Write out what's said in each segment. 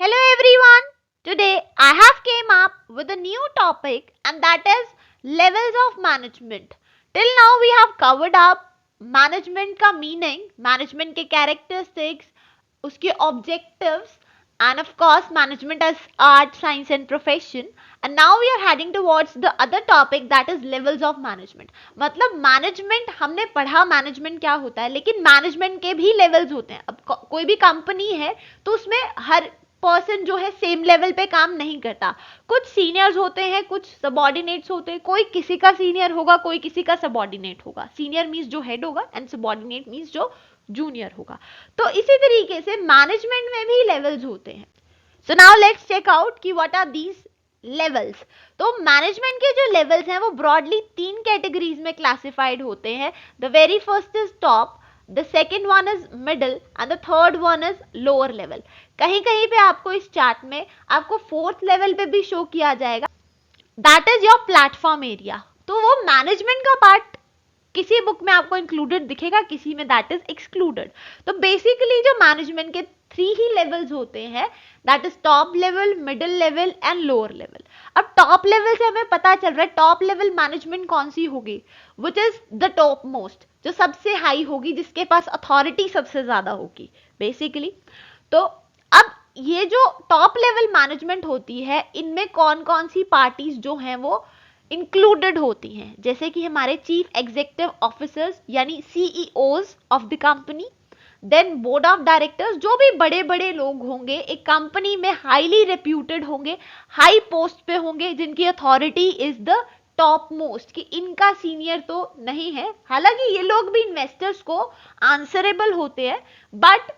Hello everyone. Today I have came up with a new topic and that is levels of management. Till now we have covered up management का meaning, management के characteristics, उसके objectives and of course management as art, science and profession. And now we are heading towards the other topic that is levels of management. मतलब management हमने पढ़ा management क्या होता है, लेकिन management के भी levels होते हैं. अब कोई भी कंपनी है तो उसमें हर पर्सन जो है सेम लेवल पे काम नहीं करता. कुछ सीनियर्स होते हैं, कुछ सबॉर्डिनेट्स होते हैं. कोई किसी का सीनियर होगा, कोई किसी का सबॉर्डिनेट होगा. सीनियर मींस जो हेड होगा एंड सबॉर्डिनेट मींस जो जूनियर होगा. तो इसी तरीके से मैनेजमेंट में भी लेवल्स होते हैं. So now let's check out कि व्हाट आर दीज लेवल्स. तो मैनेजमेंट के जो लेवल्स हैं वो ब्रॉडली 3 कैटेगरीज में क्लासिफाइड होते हैं. The very first is top, the second one is middle and the third one is lower level. कहीं कहीं पे आपको इस चार्ट में आपको फोर्थ लेवल पे भी शो किया जाएगा, that is your platform area. तो वो मैनेजमेंट का पार्ट किसी बुक में आपको इंक्लूडेड दिखेगा, किसी में दैट इज एक्सक्लूडेड. तो बेसिकली जो मैनेजमेंट के 3 ही लेवल्स होते हैं, that is top level, middle level and lower level. अब टॉप लेवल से हमें पता चल रहा है टॉप लेवल मैनेजमेंट कौन सी होगी, which is the top most, जो सबसे हाई होगी, जिसके पास अथॉरिटी सबसे ज्यादा होगी बेसिकली. तो अब ये जो टॉप लेवल मैनेजमेंट होती है, इनमें कौन कौन सी पार्टीज जो हैं वो इंक्लूडेड होती हैं, जैसे कि हमारे चीफ एग्जीक्यूटिव ऑफिसर्स यानी CEOs of the company, then board of directors, जो भी बड़े बड़े लोग होंगे एक कंपनी में, हाईली रेप्यूटेड होंगे, हाई पोस्ट पे होंगे, जिनकी authority is the top most, कि इनका सीनियर तो नहीं है. हालांकि ये लोग भी इन्वेस्टर्स को आंसरेबल होते हैं, बट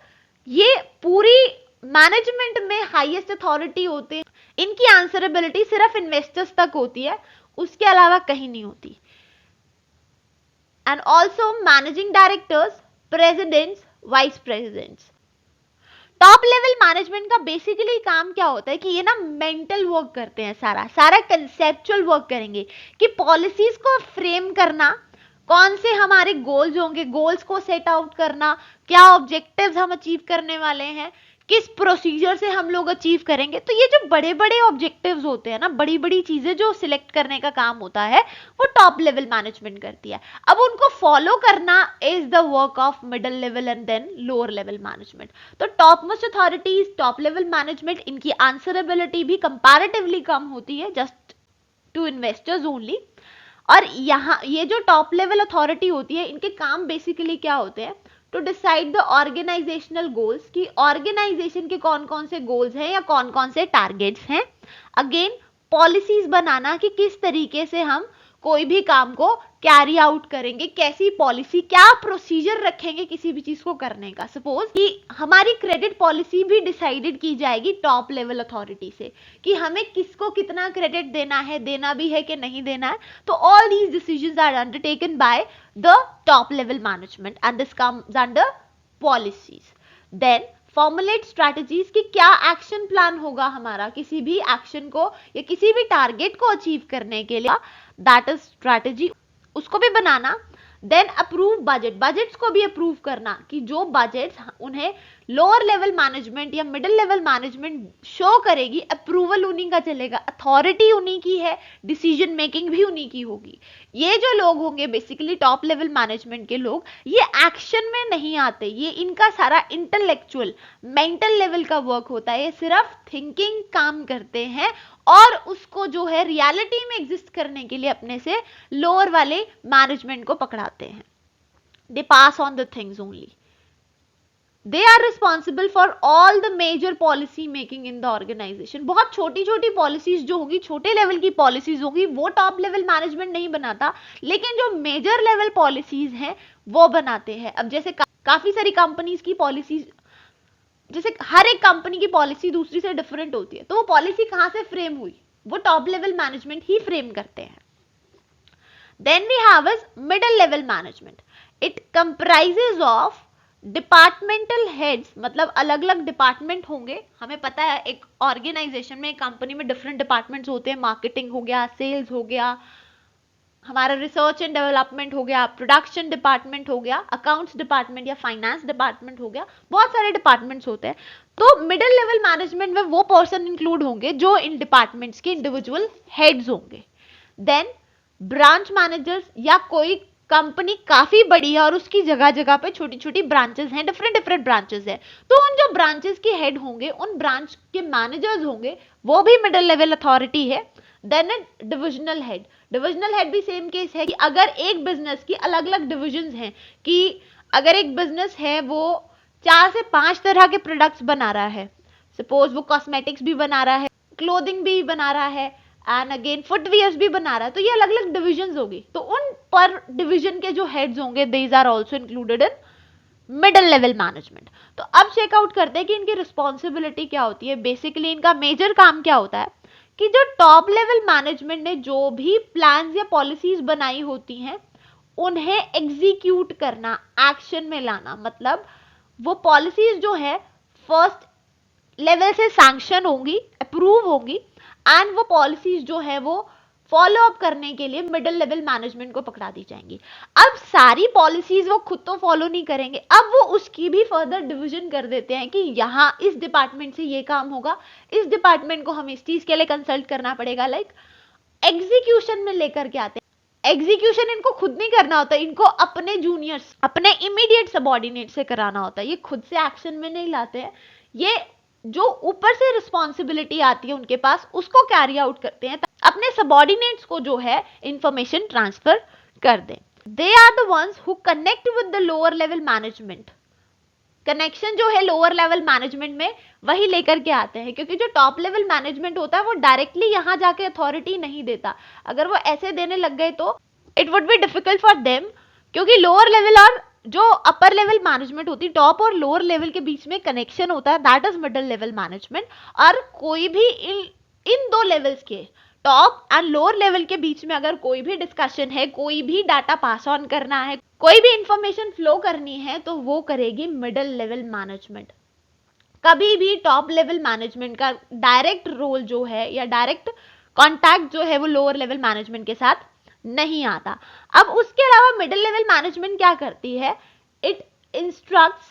ये पूरी मैनेजमेंट में हाईएस्ट अथॉरिटी होते हैं. इनकी आंसरेबिलिटी सिर्फ इन्वेस्टर्स तक होती है, उसके अलावा कहीं नहीं होती. And also managing directors, presidents, vice presidents. Top level management का बेसिकली काम क्या होता है कि ये ना मेंटल वर्क करते हैं, सारा सारा कंसेप्चुअल वर्क करेंगे कि पॉलिसीज को फ्रेम करना, कौन से हमारे गोल्स होंगे, गोल्स को सेट आउट करना, क्या ऑब्जेक्टिव्स हम अचीव करने वाले हैं, किस प्रोसीजर से हम लोग अचीव करेंगे. तो ये जो बड़े बड़े ऑब्जेक्टिव्स होते हैं ना, बड़ी बड़ी चीजें जो सिलेक्ट करने का काम होता है, वो टॉप लेवल मैनेजमेंट करती है. अब उनको फॉलो करना is the work of middle level and then lower level management. तो top most authorities, top level management, इनकी आंसरेबिलिटी भी कंपैरेटिवली कम होती है, जस्ट टू इन्वेस्टर्स ओनली. और यहाँ ये जो टॉप लेवल अथॉरिटी होती है, इनके काम बेसिकली क्या होते हैं, to decide the organisational goals, कि ऑर्गेनाइजेशन के कौन कौन से गोल्स हैं या कौन कौन से टारगेट्स हैं. अगेन पॉलिसीज बनाना कि किस तरीके से हम कोई भी काम को कैरी आउट करेंगे, कैसी पॉलिसी, क्या प्रोसीजर रखेंगे किसी भी चीज को करने का. सपोज कि हमारी क्रेडिट पॉलिसी भी डिसाइडेड की जाएगी टॉप लेवल अथॉरिटी से, कि हमें किसको कितना क्रेडिट देना है, देना भी है कि नहीं देना है. तो all these decisions are undertaken by the top level management and this comes under policies. Then formulate strategies, कि क्या एक्शन प्लान होगा हमारा किसी भी एक्शन को या किसी भी टारगेट को अचीव करने के लिए, दैट इज स्ट्रैटेजी, उसको भी बनाना. देन अप्रूव बजट, बजट्स को भी अप्रूव करना, कि जो बजट्स उन्हें लोअर लेवल मैनेजमेंट या मिडिल लेवल मैनेजमेंट शो करेगी, अप्रूवल उन्हीं का चलेगा, अथॉरिटी उन्हीं की है, डिसीजन मेकिंग भी उन्हीं की होगी. ये जो लोग होंगे बेसिकली टॉप लेवल मैनेजमेंट के लोग, ये एक्शन में नहीं आते, ये इनका सारा इंटेलेक्चुअल मेंटल लेवल का वर्क होता है, ये सिर्फ थिंकिंग काम करते हैं और उसको जो है रियलिटी में एग्जिस्ट करने के लिए अपने से लोअर वाले मैनेजमेंट को पकड़ाते हैं. They pass on the things only. They are responsible for all the major policy making in the organisation. बहुत छोटी छोटी पॉलिसीज जो होगी, छोटे लेवल की पॉलिसीज होगी, वो टॉप लेवल मैनेजमेंट नहीं बनाता, लेकिन जो मेजर लेवल पॉलिसीज हैं वो बनाते हैं. अब जैसे काफी सारी कंपनीज की पॉलिसीज, जैसे हर एक कंपनी की पॉलिसी दूसरी से डिफरेंट होती है, तो वो पॉलिसी कहां से फ्रेम हुई, वो टॉप लेवल मैनेजमेंट ही फ्रेम करते हैं. Then we have is middle level management. It comprises of departmental heads, मतलब अलग अलग डिपार्टमेंट होंगे. हमें पता है एक ऑर्गेनाइजेशन में, एक कंपनी में डिफरेंट डिपार्टमेंट्स होते हैं, मार्केटिंग हो गया, सेल्स हो गया, हमारा रिसर्च एंड डेवलपमेंट हो गया, प्रोडक्शन डिपार्टमेंट हो गया, अकाउंट्स डिपार्टमेंट या फाइनेंस डिपार्टमेंट हो गया, बहुत सारे डिपार्टमेंट्स होते हैं। तो मिडिल लेवल मैनेजमेंट में वो पर्सन इंक्लूड होंगे जो इन डिपार्टमेंट्स के इंडिविजुअल हेड्स होंगे। देन ब्रांच मैनेजर्स, या कोई कंपनी काफी बड़ी है और उसकी जगह जगह पे छोटी छोटी ब्रांचेस हैं, डिफरेंट डिफरेंट ब्रांचेस हैं, तो उन जो ब्रांचेस के हेड होंगे, उन ब्रांच के मैनेजर्स होंगे, वो भी मिडिल लेवल अथॉरिटी है। Then divisional head, divisional head भी सेम केस है कि अगर एक बिजनेस की अलग अलग डिविजन्स हैं, कि अगर एक बिजनेस है वो 4 से 5 तरह के प्रोडक्ट्स बना रहा है, सपोज वो कॉस्मेटिक्स भी बना रहा है, क्लोथिंग भी बना रहा है, एंड अगेन फुटवियर्स भी बना रहा है, तो ये अलग अलग डिविजन्स होगी, तो उन पर डिवीजन के जो हेड्स होंगे these are also included in middle level management. तो अब चेकआउट करते हैं कि इनकी रिस्पॉन्सिबिलिटी क्या होती है। बेसिकली इनका मेजर काम क्या होता है कि जो टॉप लेवल मैनेजमेंट ने जो भी प्लान्स या पॉलिसीज बनाई होती हैं उन्हें एग्जीक्यूट करना, एक्शन में लाना, मतलब वो पॉलिसीज जो है फर्स्ट लेवल से सैंक्शन होंगी, अप्रूव होंगी, एंड वो पॉलिसीज जो है वो फॉलो अप करने के लिए मिडिल लेवल मैनेजमेंट को पकड़ा दी जाएंगी। अब सारी पॉलिसीज वो खुद तो फॉलो नहीं करेंगे, अब वो उसकी भी फर्दर डिवीजन कर देते हैं कि यहाँ इस डिपार्टमेंट से ये काम होगा, इस डिपार्टमेंट को हमें इस चीज के लिए कंसल्ट करना पड़ेगा, लाइक एग्जीक्यूशन में लेकर के आते हैं। एग्जीक्यूशन इनको खुद नहीं करना होता, इनको अपने जूनियर्स, अपने इमीडिएट सबॉर्डिनेट से कराना होता है, ये खुद से एक्शन में नहीं लाते हैं, ये जो ऊपर से रिस्पॉन्सिबिलिटी आती है उनके पास उसको कैरी आउट करते हैं, अपने सबॉर्डिनेट्स को जो है इंफॉर्मेशन ट्रांसफर कर दें। They are the ones who connect with the lower level management. Connection जो है लोअर लेवल मैनेजमेंट में वही लेकर के आते हैं, क्योंकि जो टॉप लेवल मैनेजमेंट होता है वो डायरेक्टली यहां जाके अथॉरिटी नहीं देता, अगर वो ऐसे देने लग गए तो it would be difficult for them, क्योंकि लोअर लेवल और जो अपर लेवल मैनेजमेंट होती है, टॉप और लोअर लेवल के बीच में कनेक्शन होता है, that is middle level management. और कोई भी इन दो लेवल्स के टॉप एंड लोअर लेवल के बीच में अगर कोई भी डिस्कशन है, कोई भी डाटा पास ऑन करना है, कोई भी इंफॉर्मेशन फ्लो करनी है, तो वो करेगी मिडिल लेवल मैनेजमेंट। कभी भी टॉप लेवल मैनेजमेंट का डायरेक्ट रोल जो है या डायरेक्ट कॉन्टैक्ट जो है वो लोअर लेवल मैनेजमेंट के साथ नहीं आता। अब उसके अलावा मिडिल लेवल मैनेजमेंट क्या करती है, it instructs,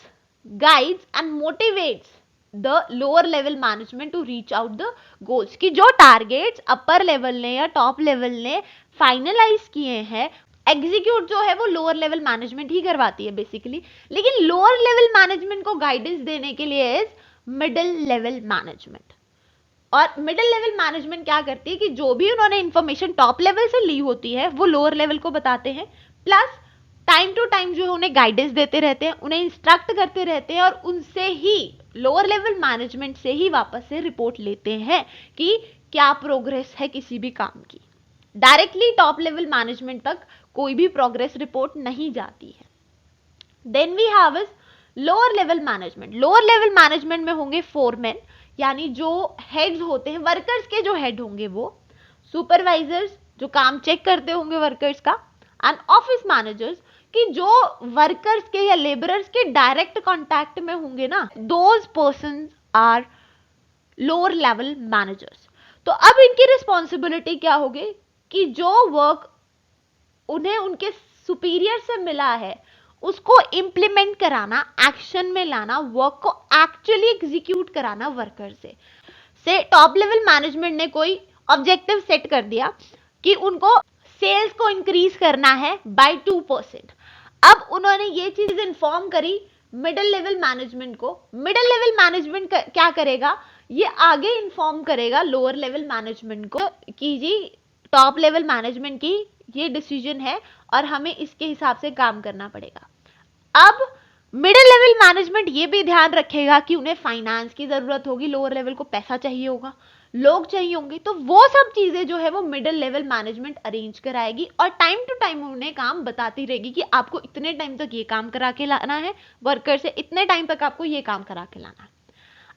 guides and motivates the lower level management to reach out the goals, कि जो टारगेट्स अपर लेवल ने या टॉप लेवल ने फाइनलाइज किए हैं, एग्जीक्यूट जो है वो लोअर लेवल मैनेजमेंट ही करवाती है बेसिकली, लेकिन लोअर लेवल मैनेजमेंट को गाइडेंस देने के लिए इज मिडिल लेवल मैनेजमेंट। और मिडिल लेवल मैनेजमेंट क्या करती है कि जो भी उन्होंने इंफॉर्मेशन टॉप लेवल से ली होती है वो लोअर लेवल को बताते हैं, प्लस टाइम टू टाइम जो उन्हें गाइडेंस देते रहते हैं, उन्हें इंस्ट्रक्ट करते रहते हैं, और उनसे ही लोअर लेवल मैनेजमेंट से ही वापस से रिपोर्ट लेते हैं कि क्या प्रोग्रेस है किसी भी काम की। डायरेक्टली टॉप लेवल मैनेजमेंट तक कोई भी प्रोग्रेस रिपोर्ट नहीं जाती है। Then we have is lower level management. Lower level management में होंगे फोरमैन, यानी जो हेड्स होते हैं, वर्कर्स के जो हेड होंगे वो, सुपरवाइजर्स जो काम चेक करते होंगे वर्कर्स का, एंड ऑफिस मैनेजर्स कि जो वर्कर्स के या लेबरर्स के डायरेक्ट कांटेक्ट में होंगे ना, those persons are lower level managers. तो अब इनकी रिस्पॉन्सिबिलिटी क्या होगी कि जो वर्क उन्हें उनके सुपीरियर से मिला है उसको इंप्लीमेंट कराना, एक्शन में लाना, वर्क को एक्चुअली एग्जीक्यूट कराना वर्कर से टॉप लेवल मैनेजमेंट ने कोई ऑब्जेक्टिव सेट कर दिया कि उनको सेल्स को इंक्रीज करना है बाय 2%। अब उन्होंने ये चीज इन्फॉर्म करी मिडिल लेवल मैनेजमेंट को। मिडिल लेवल मैनेजमेंट क्या करेगा, ये आगे इन्फॉर्म करेगा लोअर लेवल मैनेजमेंट को कि जी टॉप लेवल मैनेजमेंट की ये डिसीजन है और हमें इसके हिसाब से काम करना पड़ेगा। अब मिडिल लेवल मैनेजमेंट ये भी ध्यान रखेगा कि उन्हें फाइनेंस की जरूरत होगी, लोअर लेवल को पैसा चाहिए होगा, लोग चाहिए होंगे, तो वो सब चीजें जो है वो मिडिल लेवल मैनेजमेंट अरेंज कराएगी और टाइम टू टाइम उन्हें काम बताती रहेगी कि आपको इतने टाइम तक ये काम करा के लाना है, वर्कर से इतने टाइम तक आपको ये काम करा के लाना है।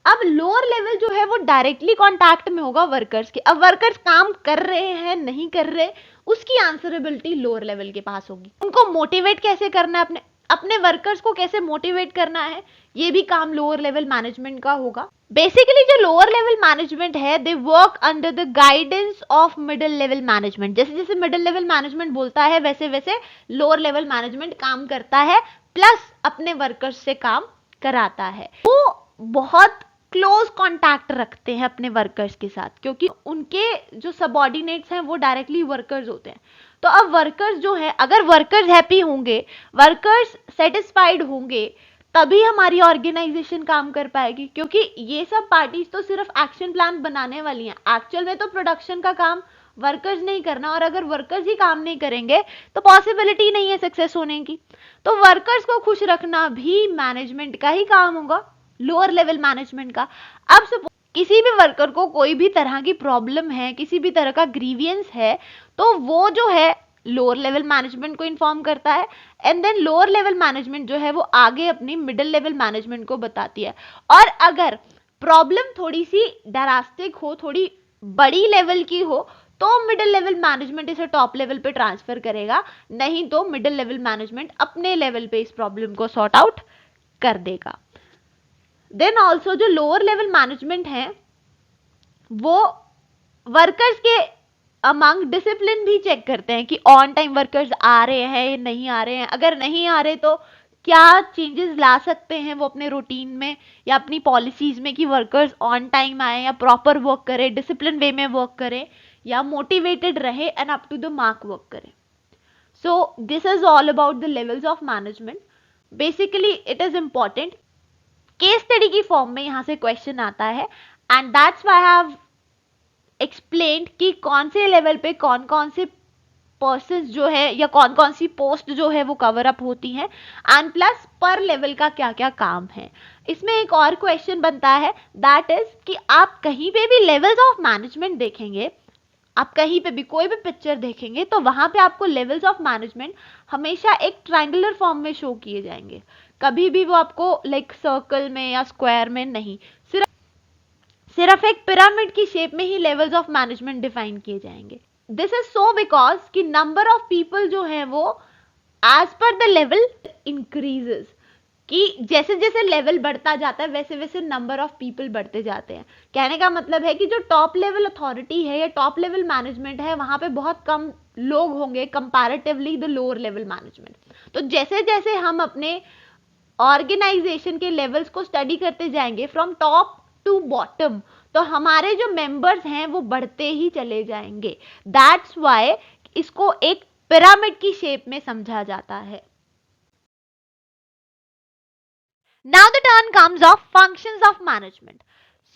अब लोअर लेवल जो है वो डायरेक्टली कांटेक्ट में होगा वर्कर्स के। अब वर्कर्स काम कर रहे हैं नहीं कर रहे, उसकी आंसरेबिलिटी लोअर लेवल के पास होगी। उनको मोटिवेट कैसे करना है, अपने वर्कर्स को कैसे मोटिवेट करना है, ये भी काम लोअर लेवल मैनेजमेंट का होगा। बेसिकली जो लोअर लेवल मैनेजमेंट है, they work under the guidance of middle level management. जैसे जैसे मिडिल लेवल मैनेजमेंट बोलता है वैसे वैसे लोअर लेवल मैनेजमेंट काम करता है, प्लस अपने वर्कर्स से काम कराता है। वो बहुत क्लोज कांटेक्ट रखते हैं अपने वर्कर्स के साथ, क्योंकि उनके जो सबऑर्डिनेट्स हैं वो डायरेक्टली वर्कर्स होते हैं। तो अब वर्कर्स जो है, अगर वर्कर्स हैप्पी होंगे, वर्कर्स सेटिस्फाइड होंगे, तभी हमारी ऑर्गेनाइजेशन काम कर पाएगी। क्योंकि ये सब पार्टीज तो सिर्फ एक्शन प्लान बनाने वाली हैं, एक्चुअल में तो प्रोडक्शन का काम वर्कर्स नहीं करना, और अगर वर्कर्स ही काम नहीं करेंगे तो पॉसिबिलिटी नहीं है सक्सेस होने की। तो वर्कर्स को खुश रखना भी मैनेजमेंट का ही काम होगा, लोअर लेवल मैनेजमेंट का। अब सपोज किसी भी वर्कर को कोई भी तरह की प्रॉब्लम है, किसी भी तरह का ग्रीवियंस है, तो वो जो है लोअर लेवल मैनेजमेंट को इन्फॉर्म करता है, and then lower level management जो है वो आगे अपनी मिडिल लेवल मैनेजमेंट को बताती है। और अगर प्रॉब्लम थोड़ी सी ड्रास्टिक हो, थोड़ी बड़ी लेवल की हो, तो मिडिल लेवल मैनेजमेंट इसे टॉप लेवल पे ट्रांसफर करेगा, नहीं तो मिडिल लेवल मैनेजमेंट अपने लेवल पे इस प्रॉब्लम को सॉर्ट आउट कर देगा। देन ऑल्सो जो लोअर लेवल मैनेजमेंट है वो वर्कर्स के अमंग डिसिप्लिन भी चेक करते हैं कि ऑन टाइम वर्कर्स आ रहे हैं, नहीं आ रहे हैं, अगर नहीं आ रहे तो क्या चेंजेस ला सकते हैं वो अपने रूटीन में या अपनी पॉलिसीज में, कि वर्कर्स ऑन टाइम आए या प्रॉपर वर्क करें, डिसिप्लिन वे में वर्क करें, या मोटिवेटेड रहे and up to the mark work करें। So this is all about the levels of management. Basically it is important, case study की फॉर्म में यहां से क्वेश्चन आता है, and that's why I have explained कि कौन से लेवल पे कौन कौन से पर्सन जो है या कौन कौन सी पोस्ट जो है वो कवर अप होती हैं, एंड प्लस पर लेवल का क्या क्या काम है। इसमें एक और क्वेश्चन बनता है, दैट इज कि आप कहीं पे भी लेवल्स ऑफ मैनेजमेंट देखेंगे, आप कहीं पे भी कोई भी पिक्चर देखेंगे तो वहां पे आपको लेवल्स ऑफ मैनेजमेंट हमेशा एक ट्रायंगुलर फॉर्म में शो किए जाएंगे, कभी भी वो आपको लाइक सर्कल में या स्क्वायर में नहीं, सिर्फ एक पिरामिड की शेप में ही लेवल्स ऑफ मैनेजमेंट डिफाइन किए जाएंगे। दिस इज सो बिकॉज कि नंबर ऑफ पीपल जो है वो as per the level increases, कि जैसे जैसे लेवल बढ़ता जाता है वैसे वैसे नंबर ऑफ पीपल बढ़ते जाते हैं। कहने का मतलब है कि जो टॉप लेवल अथॉरिटी है या टॉप लेवल मैनेजमेंट है वहां पे बहुत कम लोग होंगे comparatively the lower level management. तो जैसे जैसे हम अपने ऑर्गेनाइजेशन के लेवल्स को स्टडी करते जाएंगे फ्रॉम टॉप टू बॉटम, तो हमारे जो मेंबर्स हैं वो बढ़ते ही चले जाएंगे। दैट्स वाई इसको एक पिरामिड की शेप में समझा जाता है। Now the turn comes of functions of management.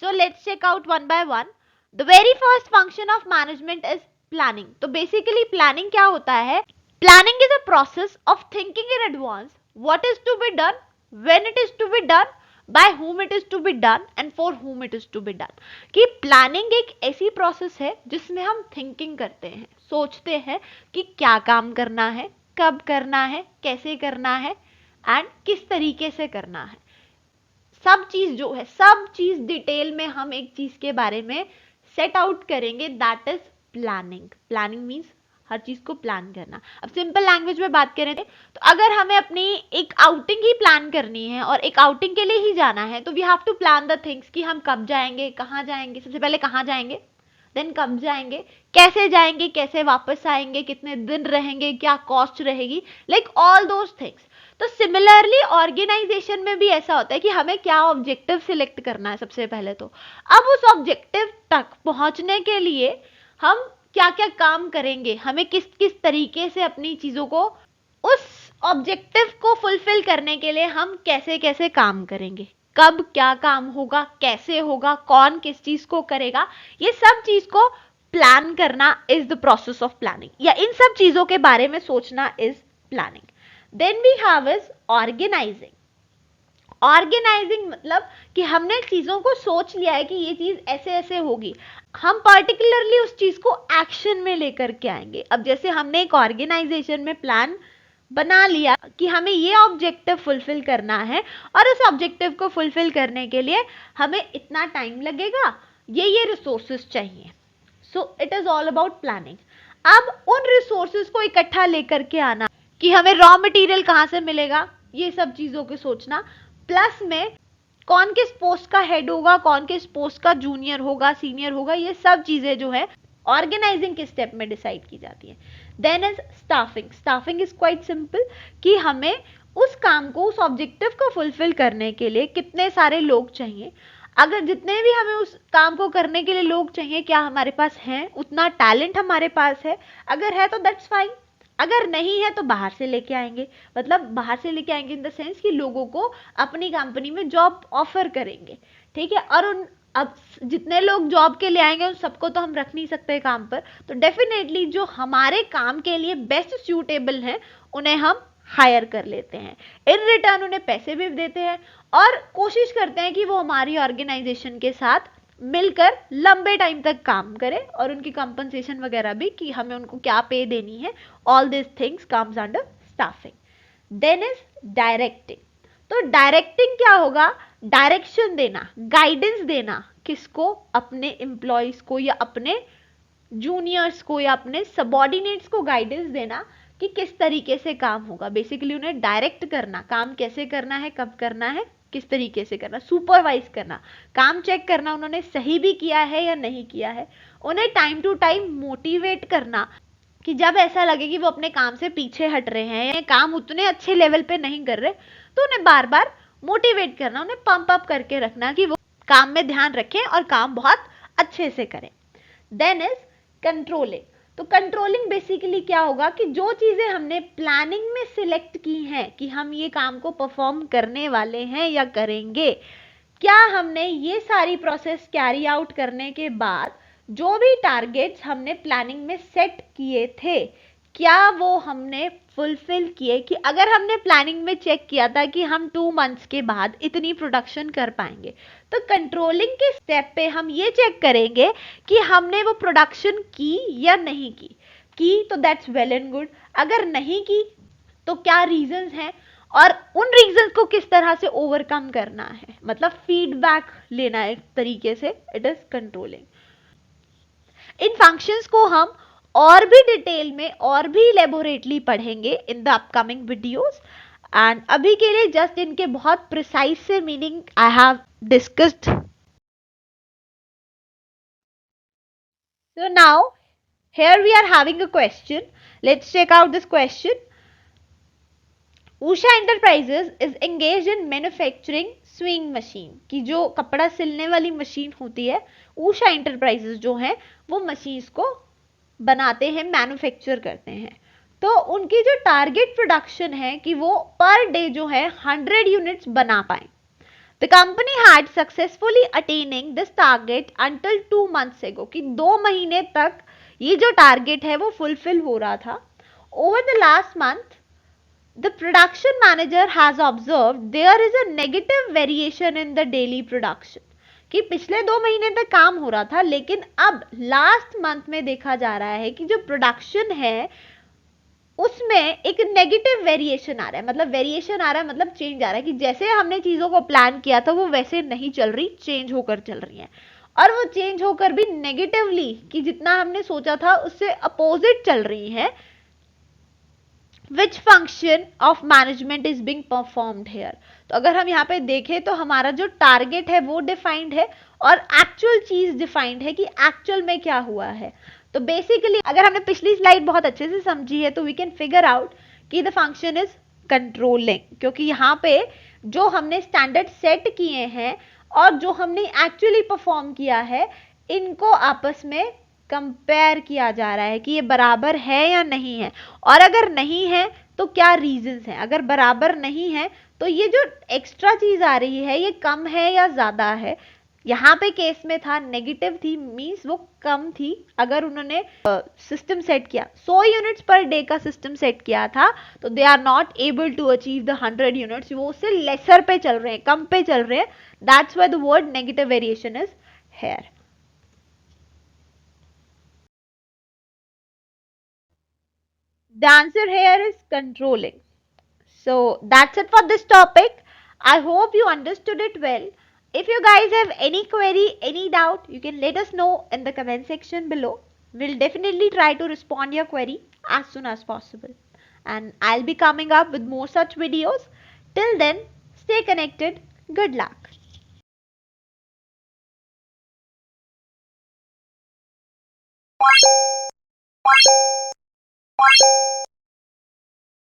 So let's check out one by one. The very first function of management is planning. तो basically planning क्या होता है? Planning is a process of thinking in advance what is to be done, when it is to be done, by whom it is to be done and for whom it is to be done. कि planning एक ऐसी process है जिसमें हम thinking करते हैं, सोचते हैं कि क्या काम करना है, कब करना है, कैसे करना है एंड किस तरीके से करना है। सब चीज जो है, सब चीज डिटेल में हम एक चीज के बारे में सेट आउट करेंगे, that is planning. Planning means हर चीज को प्लान करना। अब सिंपल लैंग्वेज में बात करें तो अगर हमें अपनी एक आउटिंग ही प्लान करनी है और एक आउटिंग के लिए ही जाना है, तो we have to plan the things कि हम कब जाएंगे, कहाँ जाएंगे, सबसे पहले कहाँ जाएंगे, देन कब जाएंगे, कैसे जाएंगे, कैसे वापस आएंगे, कितने दिन रहेंगे, क्या कॉस्ट रहेगी, लाइक ऑल दोज थिंग्स। तो सिमिलरली ऑर्गेनाइजेशन में भी ऐसा होता है कि हमें क्या ऑब्जेक्टिव सिलेक्ट करना है सबसे पहले। तो अब उस ऑब्जेक्टिव तक पहुंचने के लिए हम क्या क्या काम करेंगे, हमें किस किस तरीके से अपनी चीजों को, उस ऑब्जेक्टिव को फुलफिल करने के लिए हम कैसे कैसे काम करेंगे, कब क्या काम होगा, कैसे होगा, कौन किस चीज को करेगा, ये सब चीज को प्लान करना is the process of planning, या इन सब चीजों के बारे में सोचना is planning. Then we have is organising. Organising मतलब कि हमने चीजों को सोच लिया है कि ये चीज ऐसे ऐसे होगी, हम पर्टिकुलरली उस चीज को एक्शन में लेकर के आएंगे। अब जैसे हमने एक ऑर्गेनाइजेशन में प्लान बना लिया कि हमें ये ऑब्जेक्टिव फुलफिल करना है और उस ऑब्जेक्टिव को फुलफिल करने के लिए हमें इतना टाइम लगेगा, ये रिसोर्सेज चाहिए। So it is all about planning. अब उन रिसोर्सेज को इकट्ठा लेकर के आना कि हमें रॉ मटेरियल कहाँ से मिलेगा, ये सब चीजों को सोचना, प्लस में कौन किस पोस्ट का हेड होगा, कौन किस पोस्ट का जूनियर होगा, सीनियर होगा, ये सब चीजें जो है ऑर्गेनाइजिंग के स्टेप में डिसाइड की जाती है. Then is staffing. Staffing is quite simple कि हमें उस काम को, उस ऑब्जेक्टिव को फुलफिल करने के लिए कितने सारे लोग चाहिए. अगर जितने भी हमें उस काम को करने के लिए लोग चाहिए, क्या हमारे पास हैं, उतना टैलेंट हमारे पास है. अगर है तो दैट्स फाइन, अगर नहीं है तो बाहर से लेके आएंगे. मतलब बाहर से लेके आएंगे इन द सेंस कि लोगों को अपनी कंपनी में जॉब ऑफर करेंगे. ठीक है. और उन अब जितने लोग जॉब के लिए आएंगे उन सबको तो हम रख नहीं सकते काम पर. तो डेफिनेटली जो हमारे काम के लिए बेस्ट सूटेबल है उन्हें हम हायर कर लेते हैं. इन रिटर्न उन्हें पैसे भी देते हैं और कोशिश करते हैं कि वो हमारी ऑर्गेनाइजेशन के साथ मिलकर लंबे टाइम तक काम करें और उनकी कंपनसेशन वगैरह भी, कि हमें उनको क्या पे देनी है. All this things comes under staffing. Then is directing. तो डायरेक्टिंग क्या होगा? डायरेक्शन देना, गाइडेंस देना. किसको? अपने एम्प्लॉयज को या अपने जूनियर्स को या अपने सबॉर्डिनेट्स को गाइडेंस देना कि किस तरीके से काम होगा. बेसिकली उन्हें डायरेक्ट करना, काम कैसे करना है, कब करना है, किस तरीके से करना. सुपरवाइज करना, काम चेक करना उन्होंने सही भी किया है या नहीं किया है. उन्हें टाइम टू टाइम मोटिवेट करना कि जब ऐसा लगे कि वो अपने काम से पीछे हट रहे हैं या काम उतने अच्छे लेवल पे नहीं कर रहे, तो उन्हें बार बार मोटिवेट करना, उन्हें पंप अप करके रखना कि वो काम में ध्यान रखें और काम बहुत अच्छे से करें. Then is controlling. तो कंट्रोलिंग बेसिकली क्या होगा कि जो चीजें हमने प्लानिंग में सिलेक्ट की हैं कि हम ये काम को परफॉर्म करने वाले हैं या करेंगे, क्या हमने ये सारी प्रोसेस कैरी आउट करने के बाद जो भी टारगेट्स हमने प्लानिंग में सेट किए थे, क्या वो हमने फुलफिल किए. कि अगर हमने प्लानिंग में चेक किया था कि हम 2 मंथ्स के बाद इतनी प्रोडक्शन कर पाएंगे, तो कंट्रोलिंग के स्टेप पे हम ये चेक करेंगे कि हमने वो प्रोडक्शन की या नहीं की तो दैट्स वेल एंड गुड. अगर नहीं की तो क्या रीजंस हैं और उन रीजंस को किस तरह से ओवरकम करना है. मतलब फीडबैक लेना है एक तरीके से. It is controlling. In functions को हम और भी डिटेल में और भी इलेबोरेटली पढ़ेंगे in the upcoming videos. And अभी के लिए जस्ट इनके बहुत प्रिसाइज से meaning I have discussed. So now here we are having a question. Let's check out this question. Usha Enterprises is engaged in manufacturing sewing machine. कि जो कपड़ा सिलने वाली मशीन होती है, उषा एंटरप्राइजेस जो है वो मशीन्स को बनाते हैं, मैन्युफैक्चर करते हैं. तो उनकी जो टारगेट प्रोडक्शन है कि वो पर डे जो है 100 यूनिट्स बना पाए. The company had successfully attaining this target until 2 months ago. कि 2 महीने तक ये जो टारगेट है वो फुलफिल हो रहा था. Over the last month, the production manager has observed there is a negative variation in the daily production. कि पिछले 2 महीने तक काम हो रहा था लेकिन अब लास्ट मंथ में देखा जा रहा है कि जो प्रोडक्शन है उसमें एक नेगेटिव वेरिएशन आ रहा है. मतलब वेरिएशन आ रहा है मतलब चेंज आ रहा है कि जैसे हमने चीज़ों को प्लान किया था वो वैसे नहीं चल रही, चेंज होकर चल रही हैं. और वो चेंज होकर भी नेगेटिवली, कि जितना हमने सोचा था उससे अपोजिट चल रही हैं. Which function of management is being performed here. तो अगर हम यहाँ पे देखें तो हमारा जो टारगेट है वो डिफाइंड है और एक्चुअल चीज डिफाइंड है कि एक्चुअल में क्या हुआ है. तो बेसिकली अगर हमने पिछली स्लाइड बहुत अच्छे से समझी है तो वी कैन फिगर आउट कि द फंक्शन इज कंट्रोलिंग. क्योंकि यहाँ पे जो हमने स्टैंडर्ड सेट किए हैं और जो हमने एक्चुअली परफॉर्म किया है, इनको आपस में कंपेयर किया जा रहा है कि ये बराबर है या नहीं है. और अगर नहीं है तो क्या रीजंस हैं. अगर बराबर नहीं है तो ये जो एक्स्ट्रा चीज आ रही है ये कम है या ज्यादा है. यहाँ पे केस में था नेगेटिव थी, मींस वो कम थी. अगर उन्होंने सिस्टम सेट किया 100 यूनिट्स पर डे का सिस्टम सेट किया था तो they are not able to achieve the 100 units. वो उससे लेसर पे चल रहे हैं, कम पे चल रहे हैं. That's why the word negative variation is here. The answer here is controlling. So that's it for this topic. I hope you understood it well. If you guys have any query, any doubt, you can let us know in the comment section below. We'll definitely try to respond your query as soon as possible. And I'll be coming up with more such videos. Till then, stay connected. Good luck.